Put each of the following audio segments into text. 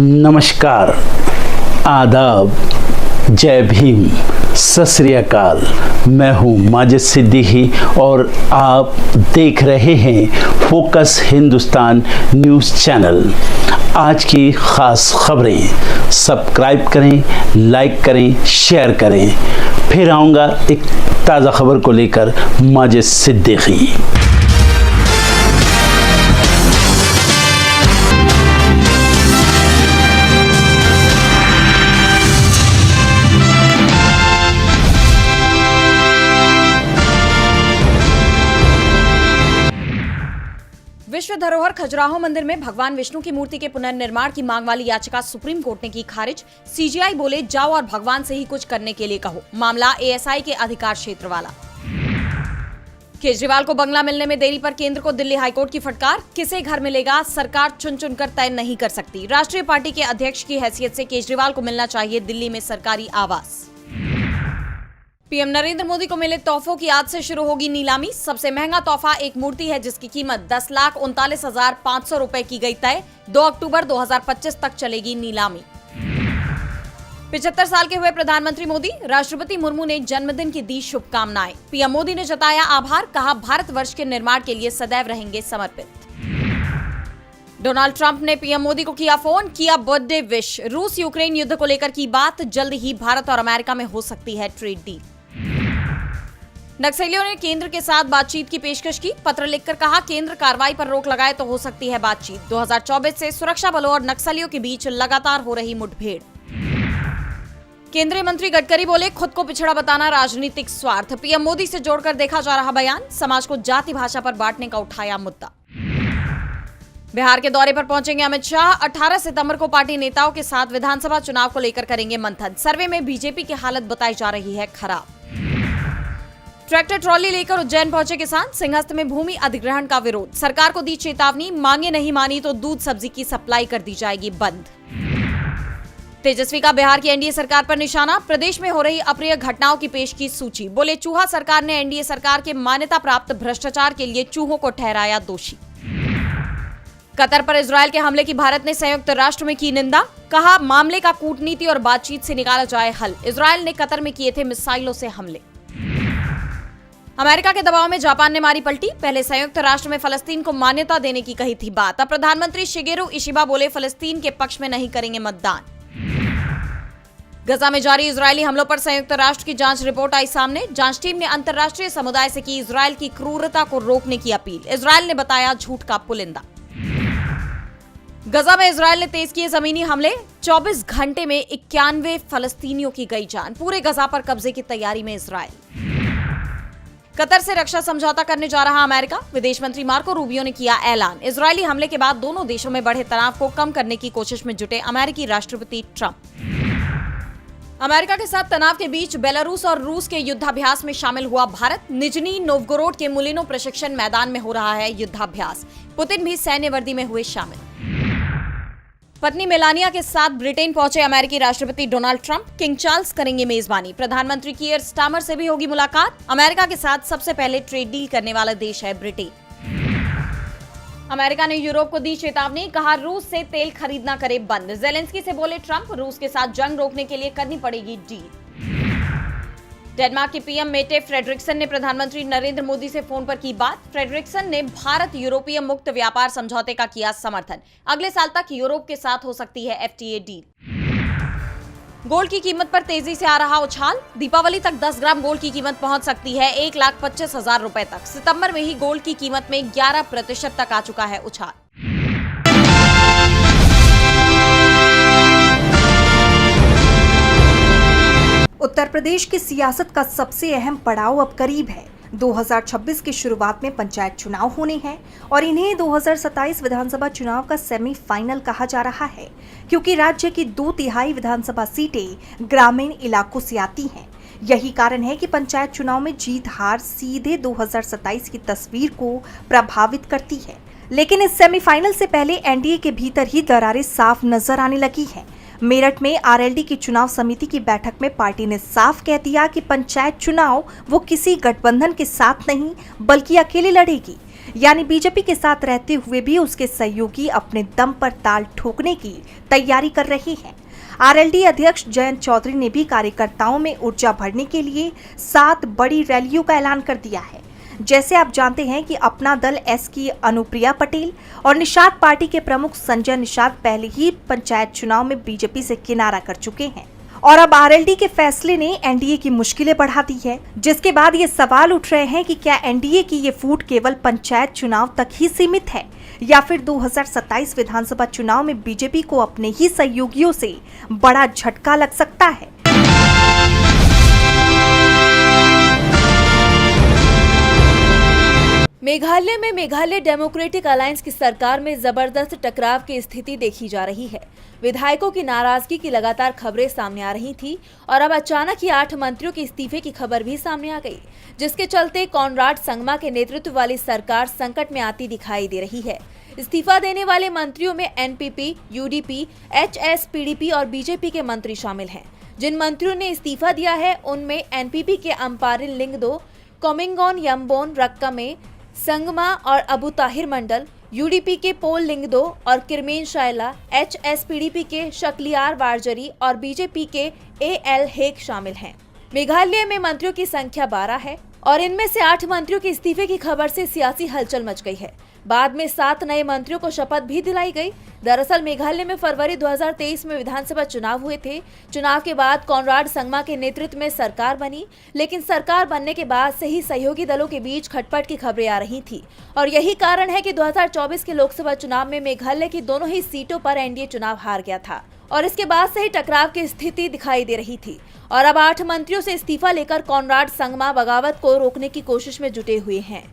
नमस्कार, आदाब, जय भीम, सत श्री अकाल। मैं हूँ माजिद सिद्दीकी और आप देख रहे हैं फोकस हिंदुस्तान न्यूज़ चैनल। आज की ख़ास खबरें सब्सक्राइब करें, लाइक करें, शेयर करें। फिर आऊँगा एक ताज़ा खबर को लेकर माजिद सिद्दीकी। विश्व धरोहर खजुराहो मंदिर में भगवान विष्णु की मूर्ति के पुनर्निर्माण की मांग वाली याचिका सुप्रीम कोर्ट ने की खारिज। सीजीआई बोले जाओ और भगवान से ही कुछ करने के लिए कहो। मामला एएसआई के अधिकार क्षेत्र वाला। केजरीवाल को बंगला मिलने में देरी पर केंद्र को दिल्ली हाईकोर्ट की फटकार। किसे घर मिलेगा सरकार चुन चुनकर तय नहीं कर सकती। राष्ट्रीय पार्टी के अध्यक्ष की हैसियत से केजरीवाल को मिलना चाहिए दिल्ली में सरकारी आवास। पीएम नरेंद्र मोदी को मिले तोहफों की आज से शुरू होगी नीलामी। सबसे महंगा तोहफा एक मूर्ति है जिसकी कीमत 10,39,500 रुपए की गई तय। 2 अक्टूबर 2025 तक चलेगी नीलामी। 75 साल के हुए प्रधानमंत्री मोदी। राष्ट्रपति मुर्मू ने जन्मदिन की दी शुभकामनाएं। पीएम मोदी ने जताया आभार, कहा भारतवर्ष के निर्माण के लिए सदैव रहेंगे समर्पित। डोनाल्ड ट्रंप ने पीएम मोदी को किया फोन, किया बर्थडे विश। रूस यूक्रेन युद्ध को लेकर की बात। जल्द ही भारत और अमेरिका में हो सकती है ट्रेड डील। नक्सलियों ने केंद्र के साथ बातचीत की पेशकश की। पत्र लिखकर कहा केंद्र कार्रवाई पर रोक लगाए तो हो सकती है बातचीत। 2024 से सुरक्षा बलों और नक्सलियों के बीच लगातार हो रही मुठभेड़। केंद्रीय मंत्री गडकरी बोले खुद को पिछड़ा बताना राजनीतिक स्वार्थ। पीएम मोदी से जोड़कर देखा जा रहा बयान। समाज को जाति भाषा पर बांटने का उठाया मुद्दा। बिहार के दौरे पर पहुंचेंगे अमित शाह। 18 सितंबर को पार्टी नेताओं के साथ विधानसभा चुनाव को लेकर करेंगे मंथन। सर्वे में बीजेपी की हालत बताई जा रही है खराब। ट्रैक्टर ट्रॉली लेकर उज्जैन पहुंचे किसान। सिंहस्थ में भूमि अधिग्रहण का विरोध। सरकार को दी चेतावनी, मांगे नहीं मानी तो दूध सब्जी की सप्लाई कर दी जाएगी बंद। तेजस्वी का बिहार की एनडीए सरकार पर निशाना। प्रदेश में हो रही अप्रिय घटनाओं की पेश की सूची। बोले चूहा सरकार ने एनडीए सरकार के मान्यता प्राप्त भ्रष्टाचार के लिए चूहों को ठहराया दोषी। कतर पर इजरायल के हमले की भारत ने संयुक्त राष्ट्र में की निंदा। कहा मामले का कूटनीति और बातचीत से निकाला जाए हल। इजरायल ने कतर में किए थे मिसाइलों से हमले। अमेरिका के दबाव में जापान ने मारी पलटी। पहले संयुक्त राष्ट्र में फलस्तीन को मान्यता देने की कही थी बात। अब प्रधानमंत्री शिगेरू इशिबा बोले फलस्तीन के पक्ष में नहीं करेंगे मतदान। गजा में जारी इजरायली हमलों पर संयुक्त राष्ट्र की जांच रिपोर्ट आई सामने। जांच टीम ने अंतर्राष्ट्रीय समुदाय से की इजरायल की क्रूरता को रोकने की अपील। इजरायल ने बताया झूठ का पुलिंदा। गजा में इजरायल ने तेज किए जमीनी हमले। 24 घंटे में 91 फलस्तीनियों की गई जान। पूरे गजा पर कब्जे की तैयारी में इजरायल। कतर से रक्षा समझौता करने जा रहा अमेरिका। विदेश मंत्री मार्को रूबियो ने किया ऐलान। इजरायली हमले के बाद दोनों देशों में बढ़े तनाव को कम करने की कोशिश में जुटे अमेरिकी राष्ट्रपति ट्रंप। अमेरिका के साथ तनाव के बीच बेलारूस और रूस के युद्धाभ्यास में शामिल हुआ भारत। निजनी नोवगोरोड के मुलिनो प्रशिक्षण मैदान में हो रहा है युद्धाभ्यास। पुतिन भी सैन्य वर्दी में हुए शामिल। पत्नी मेलानिया के साथ ब्रिटेन पहुंचे अमेरिकी राष्ट्रपति डोनाल्ड ट्रंप। किंग चार्ल्स करेंगे मेजबानी। प्रधानमंत्री कीयर स्टारमर से भी होगी मुलाकात। अमेरिका के साथ सबसे पहले ट्रेड डील करने वाला देश है ब्रिटेन। अमेरिका ने यूरोप को दी चेतावनी। कहा रूस से तेल खरीदना करे बंद। जेलेंस्की से बोले ट्रंप रूस के साथ जंग रोकने के लिए करनी पड़ेगी डील। डेनमार्क के पीएम मेटे फ्रेडरिक्सन ने प्रधानमंत्री नरेंद्र मोदी से फोन पर की बात। फ्रेडरिक्सन ने भारत यूरोपीय मुक्त व्यापार समझौते का किया समर्थन। अगले साल तक यूरोप के साथ हो सकती है एफटीए डील। गोल्ड की कीमत पर तेजी से आ रहा उछाल। दीपावली तक 10 ग्राम गोल्ड की कीमत पहुंच सकती है 1,25,000 रुपए तक। सितंबर में ही गोल्ड की कीमत में 11% तक आ चुका है उछाल। उत्तर प्रदेश की सियासत का सबसे अहम पड़ाव अब करीब है। 2026 की शुरुआत में पंचायत चुनाव होने हैं और इन्हें 2027 विधानसभा चुनाव का सेमीफाइनल कहा जा रहा है, क्योंकि राज्य की 2/3 विधानसभा सीटें ग्रामीण इलाकों से आती हैं। यही कारण है कि पंचायत चुनाव में जीत हार सीधे 2027 की तस्वीर को प्रभावित करती है। लेकिन इस सेमीफाइनल से पहले एनडीए के भीतर ही दरारें साफ नजर आने लगी हैं। मेरठ में आरएलडी की चुनाव समिति की बैठक में पार्टी ने साफ कह दिया कि पंचायत चुनाव वो किसी गठबंधन के साथ नहीं बल्कि अकेले लड़ेगी। यानी बीजेपी के साथ रहते हुए भी उसके सहयोगी अपने दम पर ताल ठोकने की तैयारी कर रहे हैं। आरएलडी अध्यक्ष जयंत चौधरी ने भी कार्यकर्ताओं में ऊर्जा भरने के लिए 7 बड़ी रैलियों का ऐलान कर दिया है। जैसे आप जानते हैं कि अपना दल एस की अनुप्रिया पटेल और निषाद पार्टी के प्रमुख संजय निषाद पहले ही पंचायत चुनाव में बीजेपी से किनारा कर चुके हैं और अब आरएलडी के फैसले ने एनडीए की मुश्किलें बढ़ा दी है, जिसके बाद ये सवाल उठ रहे हैं कि क्या एनडीए की ये फूट केवल पंचायत चुनाव तक ही सीमित है या फिर 2027 विधानसभा चुनाव में बीजेपी को अपने ही सहयोगियों से बड़ा झटका लग सकता है। मेघालय में मेघालय डेमोक्रेटिक अलायंस की सरकार में जबरदस्त टकराव की स्थिति देखी जा रही है। विधायकों की नाराजगी की लगातार खबरें सामने आ रही थी और अब अचानक ही 8 मंत्रियों के इस्तीफे की खबर भी सामने आ गई, जिसके चलते कॉनराड संगमा के नेतृत्व वाली सरकार संकट में आती दिखाई दे रही है। इस्तीफा देने वाले मंत्रियों में एनपीपी, यूडीपी, एचएसपीडीपी और बीजेपी के मंत्री शामिल हैं। जिन मंत्रियों ने इस्तीफा दिया है उनमें एनपीपी के अम्पारिन लिंगदो, कोमिंगोन यम्बोन रक्कमे, संगमा और अबू ताहिर मंडल, यूडीपी के पोल लिंगदो और किरमेन शायला, एचएसपीडीपी के शक्लियार वारजरी और बीजेपी के एएल हेक शामिल हैं। मेघालय में मंत्रियों की संख्या 12 है और इनमें से 8 मंत्रियों के इस्तीफे की खबर से सियासी हलचल मच गई है। बाद में 7 नए मंत्रियों को शपथ भी दिलाई गई। दरअसल मेघालय में फरवरी 2023 में विधानसभा चुनाव हुए थे। चुनाव के बाद कॉनराड संगमा के नेतृत्व में सरकार बनी, लेकिन सरकार बनने के बाद से ही सहयोगी दलों के बीच खटपट की खबरें आ रही थी और यही कारण है कि 2024 के लोकसभा चुनाव में मेघालय की दोनों ही सीटों पर एनडीए चुनाव हार गया था और इसके बाद से ही टकराव की स्थिति दिखाई दे रही थी और अब 8 मंत्रियों से इस्तीफा लेकर कॉनराड संगमा बगावत को रोकने की कोशिश में जुटे हुए हैं।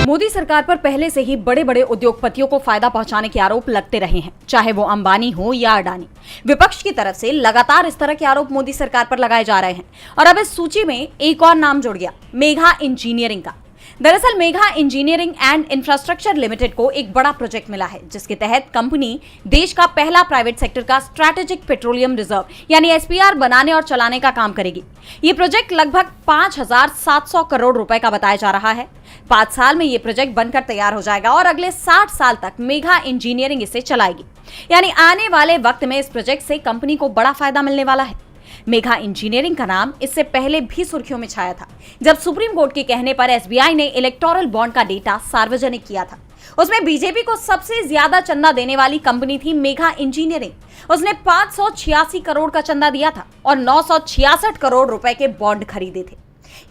मोदी सरकार पर पहले से ही बड़े बड़े उद्योगपतियों को फायदा पहुंचाने के आरोप लगते रहे हैं, चाहे वो अंबानी हो या अडानी। विपक्ष की तरफ से लगातार इस तरह के आरोप मोदी सरकार पर लगाए जा रहे हैं और अब इस सूची में एक और नाम जुड़ गया, मेघा इंजीनियरिंग का। दरअसल Megha engineering and infrastructure limited को एक बड़ा प्रोजेक्ट मिला है, जिसके तहत कंपनी देश का पहला प्राइवेट सेक्टर का स्ट्रैटेजिक पेट्रोलियम रिजर्व यानी एसपीआर बनाने और चलाने का काम करेगी। ये प्रोजेक्ट लगभग 5,700 करोड़ रुपए का बताया जा रहा है। 5 साल में ये प्रोजेक्ट बनकर तैयार हो जाएगा और अगले 60 साल तक मेघा इंजीनियरिंग इसे चलाएगी। यानी आने वाले वक्त में इस प्रोजेक्ट से कंपनी को बड़ा फायदा मिलने वाला है। मेघा इंजीनियरिंग का नाम इससे पहले भी सुर्खियों में छाया था, जब सुप्रीम कोर्ट के कहने पर एसबीआई ने इलेक्टोरल बॉन्ड का डेटा सार्वजनिक किया था। उसमें बीजेपी को सबसे ज्यादा चंदा देने वाली कंपनी थी मेघा इंजीनियरिंग। उसने 586 करोड़ का चंदा दिया था और 966 करोड़ रुपए के बॉन्ड खरीदे थे।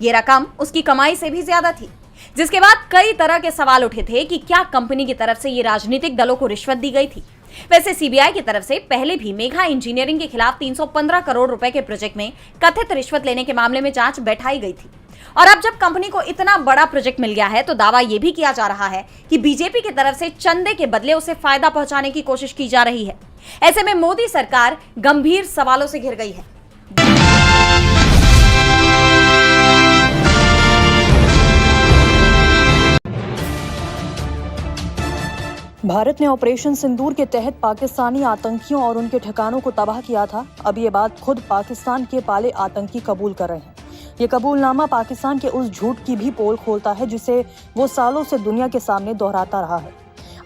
ये रकम उसकी कमाई से भी ज्यादा थी, जिसके बाद कई तरह के सवाल उठे थे कि क्या कंपनी की तरफ से ये राजनीतिक दलों को रिश्वत दी गई थी। वैसे सीबीआई की तरफ से पहले भी मेघा इंजीनियरिंग के खिलाफ 315 करोड़ रुपए के प्रोजेक्ट में कथित रिश्वत लेने के मामले में जांच बैठाई गई थी और अब जब कंपनी को इतना बड़ा प्रोजेक्ट मिल गया है तो दावा यह भी किया जा रहा है कि बीजेपी की तरफ से चंदे के बदले उसे फायदा पहुंचाने की कोशिश की जा रही है। ऐसे में मोदी सरकार गंभीर सवालों से घिर गई है। भारत ने ऑपरेशन सिंदूर के तहत पाकिस्तानी आतंकियों और उनके ठिकानों को तबाह किया था। अब ये बात खुद पाकिस्तान के पाले आतंकी कबूल कर रहे हैं। ये कबूलनामा पाकिस्तान के उस झूठ की भी पोल खोलता है जिसे वो सालों से दुनिया के सामने दोहराता रहा है।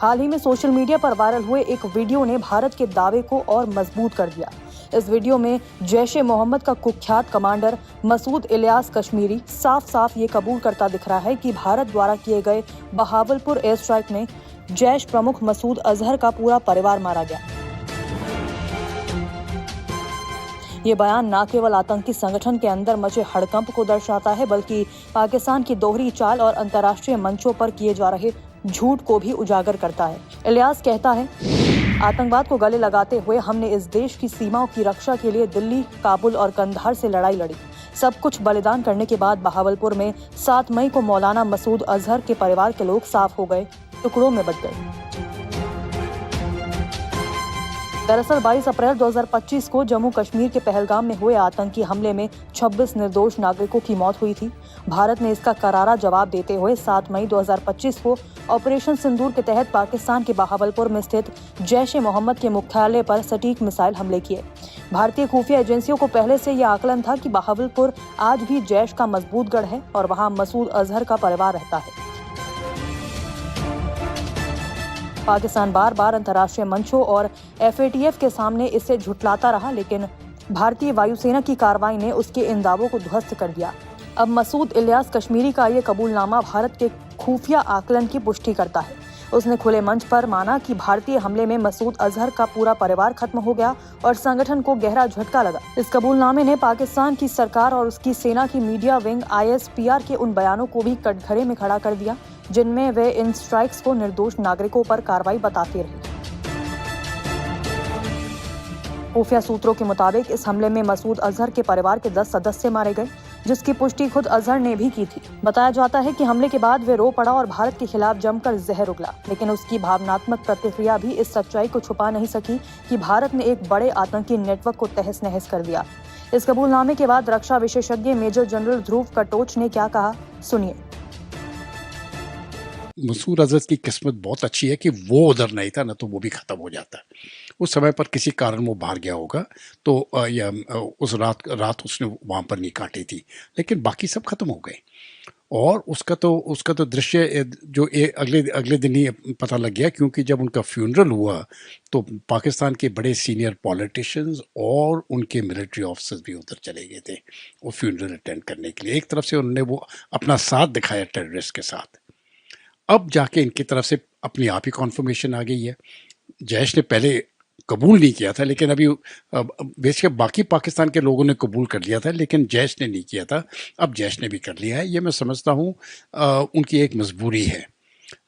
हाल ही में सोशल मीडिया पर वायरल हुए एक वीडियो ने भारत के दावे को और मजबूत कर दिया। इस वीडियो में जैश-ए-मोहम्मद का कुख्यात कमांडर मसूद इलियास कश्मीरी साफ साफ ये कबूल करता दिख रहा है कि भारत द्वारा किए गए बहावलपुर एयर स्ट्राइक में जैश प्रमुख मसूद अजहर का पूरा परिवार मारा गया। ये बयान न केवल आतंकी संगठन के अंदर मचे हड़कंप को दर्शाता है, बल्कि पाकिस्तान की दोहरी चाल और अंतर्राष्ट्रीय मंचों पर किए जा रहे झूठ को भी उजागर करता है। इलियास कहता है, आतंकवाद को गले लगाते हुए हमने इस देश की सीमाओं की रक्षा के लिए दिल्ली, काबुल और कंधार से लड़ाई लड़ी। सब कुछ बलिदान करने के बाद बहावलपुर में 7 मई को मौलाना मसूद अजहर के परिवार के लोग साफ हो गए, टुकड़ों में बट गए। दरअसल 22 अप्रैल 2025 को जम्मू कश्मीर के पहलगाम में हुए आतंकी हमले में 26 निर्दोष नागरिकों की मौत हुई थी। भारत ने इसका करारा जवाब देते हुए 7 मई 2025 को ऑपरेशन सिंदूर के तहत पाकिस्तान के बहावलपुर में स्थित जैश ए मोहम्मद के मुख्यालय पर सटीक मिसाइल हमले किए। भारतीय खुफिया एजेंसियों को पहले से यह आकलन था कि बहावलपुर आज भी जैश का मजबूत गढ़ है और वहां मसूद अजहर का परिवार रहता है। पाकिस्तान बार बार अंतर्राष्ट्रीय मंचों और FATF के सामने इसे झुठलाता रहा, लेकिन भारतीय वायुसेना की कार्रवाई ने उसके इन दावों को ध्वस्त कर दिया। अब मसूद इलियास कश्मीरी का ये कबूलनामा भारत के खुफिया आकलन की पुष्टि करता है। उसने खुले मंच पर माना कि भारतीय हमले में मसूद अजहर का पूरा परिवार खत्म हो गया और संगठन को गहरा झटका लगा। इस कबूलनामे ने पाकिस्तान की सरकार और उसकी सेना की मीडिया विंग ISPR के उन बयानों को भी कटघरे में खड़ा कर दिया जिनमें वे इन स्ट्राइक्स को निर्दोष नागरिकों पर कार्रवाई बताते रहे। खुफिया सूत्रों के मुताबिक इस हमले में मसूद अजहर के परिवार के 10 सदस्य मारे गए, जिसकी पुष्टि खुद अजहर ने भी की थी। बताया जाता है कि हमले के बाद वे रो पड़ा और भारत के खिलाफ जमकर जहर उगला, लेकिन उसकी भावनात्मक प्रतिक्रिया भी इस सच्चाई को छुपा नहीं सकी कि भारत ने एक बड़े आतंकी नेटवर्क को तहस नहस कर दिया। इस कबूलनामे के बाद रक्षा विशेषज्ञ मेजर जनरल ध्रुव कटोच ने क्या कहा, सुनिए। मसूद अजहर की किस्मत बहुत अच्छी है कि वो उधर नहीं था, न तो वो भी ख़त्म हो जाता। उस समय पर किसी कारण वो बाहर गया होगा, तो या उस रात उसने वहाँ पर नहीं काटी थी, लेकिन बाकी सब खत्म हो गए। और उसका तो दृश्य जो अगले दिन ही पता लग गया, क्योंकि जब उनका फ्यूनरल हुआ तो पाकिस्तान के बड़े सीनियर पॉलिटिशियंस और उनके मिलिट्री ऑफिसर्स भी उधर चले गए थे वो फ्यूनरल अटेंड करने के लिए। एक तरफ से उन्होंने वो अपना साथ दिखाया टेररिस्ट के साथ। अब जाके इनकी तरफ से अपनी आप ही कॉन्फर्मेशन आ गई है। जैश ने पहले कबूल नहीं किया था, लेकिन अभी बेशक बाकी पाकिस्तान के लोगों ने कबूल कर लिया था, लेकिन जैश ने नहीं किया था। अब जैश ने भी कर लिया है। ये मैं समझता हूँ उनकी एक मजबूरी है।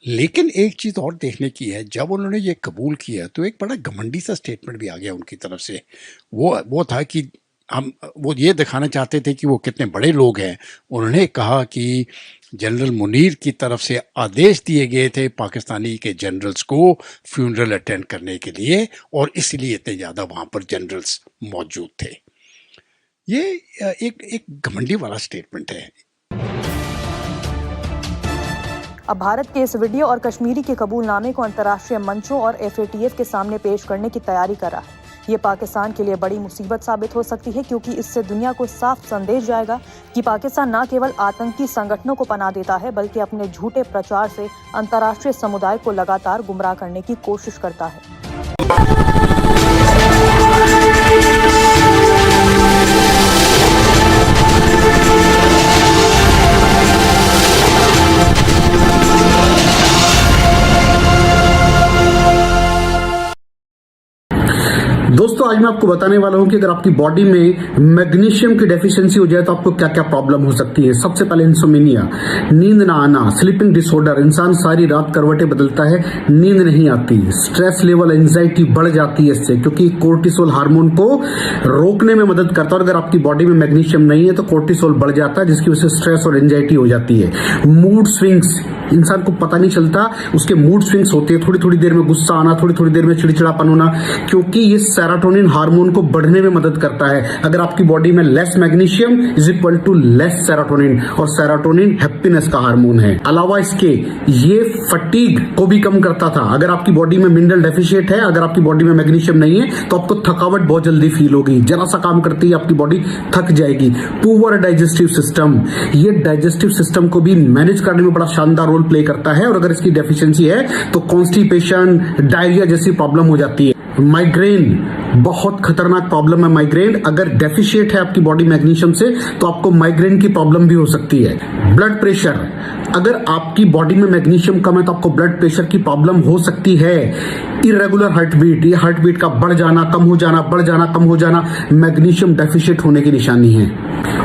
लेकिन एक चीज़ और देखने की है, जब उन्होंने ये कबूल किया तो एक बड़ा घमंडी सा स्टेटमेंट भी आ गया उनकी तरफ से। वो था कि वो ये दिखाना चाहते थे कि वो कितने बड़े लोग हैं। उन्होंने कहा कि जनरल मुनीर की तरफ से आदेश दिए गए थे पाकिस्तानी के जनरल्स को फ्यूनरल अटेंड करने के लिए, और इसलिए इतने ज़्यादा वहाँ पर जनरल्स मौजूद थे। ये एक घमंडी वाला स्टेटमेंट है। अब भारत के इस वीडियो और कश्मीरी के कबूलनामे को अंतर्राष्ट्रीय मंचों और FATF के सामने पेश करने की तैयारी कर रहा है। ये पाकिस्तान के लिए बड़ी मुसीबत साबित हो सकती है, क्योंकि इससे दुनिया को साफ संदेश जाएगा कि पाकिस्तान न केवल आतंकी संगठनों को पनाह देता है, बल्कि अपने झूठे प्रचार से अंतर्राष्ट्रीय समुदाय को लगातार गुमराह करने की कोशिश करता है। दोस्तों, आज मैं आपको बताने वाला हूं कि अगर आपकी बॉडी में मैग्नीशियम की डेफिशिएंसी हो जाए तो आपको क्या क्या प्रॉब्लम हो सकती है। सबसे पहले इंसोमेनिया, नींद ना आना, स्लीपिंग डिसऑर्डर, इंसान सारी रात करवटें बदलता है, नींद नहीं आती, स्ट्रेस लेवल, एंजाइटी बढ़ जाती है इससे, क्योंकि कोर्टिसोल हार्मोन को रोकने में मदद करता है। और अगर आपकी बॉडी में मैग्नीशियम नहीं है तो कोर्टिसोल बढ़ जाता है, जिसकी वजह से स्ट्रेस और एंजाइटी हो जाती है। मूड स्विंग्स, इंसान को पता नहीं चलता उसके मूड स्विंग्स होते हैं, थोड़ी थोड़ी देर में गुस्सा आना, थोड़ी थोड़ी देर में चिड़चिड़ापन होना, क्योंकि ये सेरोटोनिन हार्मोन को बढ़ने में मदद करता है। अगर आपकी बॉडी में less magnesium is equal to less serotonin, और सेरोटोनिन हैप्पीनेस का हार्मोन है। अलावा इसके ये फटीग को भी कम करता था। अगर आपकी बॉडी में मिनरल डेफिशिएट है, अगर आपकी बॉडी में मैग्नीशियम नहीं है तो आपको थकावट बहुत जल्दी फील होगी, जरा सा काम करती है आपकी बॉडी थक जाएगी। पुअर डाइजेस्टिव सिस्टम, ये डाइजेस्टिव सिस्टम को भी मैनेज करने में बड़ा शानदार रोल प्ले करता है, और अगर इसकी डेफिशिएंसी है तो कॉन्स्टिपेशन, डायरिया जैसी प्रॉब्लम हो जाती है। माइग्रेन, बहुत खतरनाक प्रॉब्लम है माइग्रेन। अगर डेफिशिएट है आपकी बॉडी मैग्नीशियम से तो आपको माइग्रेन की प्रॉब्लम भी हो सकती है। ब्लड प्रेशर, अगर आपकी बॉडी में मैग्नीशियम कम है तो आपको ब्लड प्रेशर की प्रॉब्लम हो सकती है। इरेगुलर हार्ट बीट, ये हार्ट बीट का बढ़ जाना, कम हो जाना, बढ़ जाना, कम हो जाना, मैग्नीशियम डेफिशिएट होने की निशानी है।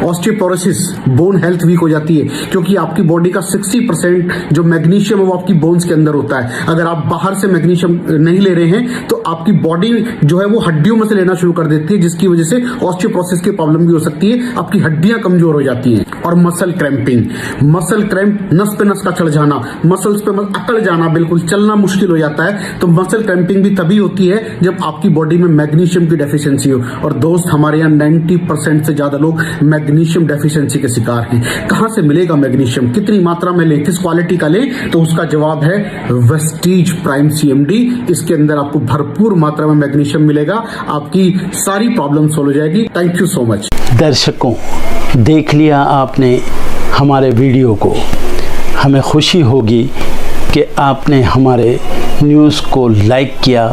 ऑस्टियोपोरोसिस, बोन हेल्थ वीक हो जाती है, क्योंकि आपकी बॉडी का 60% जो मैग्नीशियम है वो आपकी बोन्स के अंदर होता है। अगर आप बाहर से मैग्नीशियम नहीं ले रहे हैं तो आपकी बॉडी जो है वो हड्डियों में से लेना शुरू कर देती है, जिसकी वजह से ऑस्टियोपोरोसिस की प्रॉब्लम भी हो सकती है, आपकी हड्डियां कमजोर हो जाती हैं। और मसल क्रैम्पिंग, मसल क्रैम्प, नस पे नस का चढ़ जाना, मसल्स पे अकड़ जाना, बिल्कुल चलना मुश्किल हो जाता है। तो मसल क्रैम्पिंग भी तभी होती है जब आपकी बॉडी में मैग्नीशियम की डेफिशिएंसी हो। और दोस्त, हमारे यहाँ 90% से ज्यादा लोग मैग्नीशियम डेफिशिएंसी के शिकार हैं। कहां से मिलेगा मैग्नीशियम, कितनी मात्रा में लें, किस क्वालिटी का लें? तो उसका जवाब है वेस्टीज प्राइम CMD। इसके अंदर आपको भरपूर मात्रा में मैग्नीशियम मिलेगा, आपकी सारी प्रॉब्लम सॉल्व हो जाएगी। Thank you so much. दर्शकों, देख लिया आपने हमारे वीडियो को। हमें खुशी होगी कि आपने हमारे न्यूज़ को लाइक किया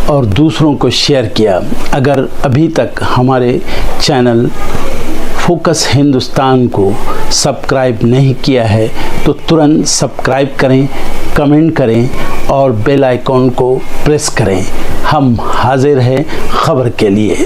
और दूसरों को शेयर किया। अगर अभी तक हमारे चैनल फोकस हिंदुस्तान को सब्सक्राइब नहीं किया है तो तुरंत सब्सक्राइब करें, कमेंट करें और बेल आइकॉन को प्रेस करें। हम हाजिर हैं खबर के लिए।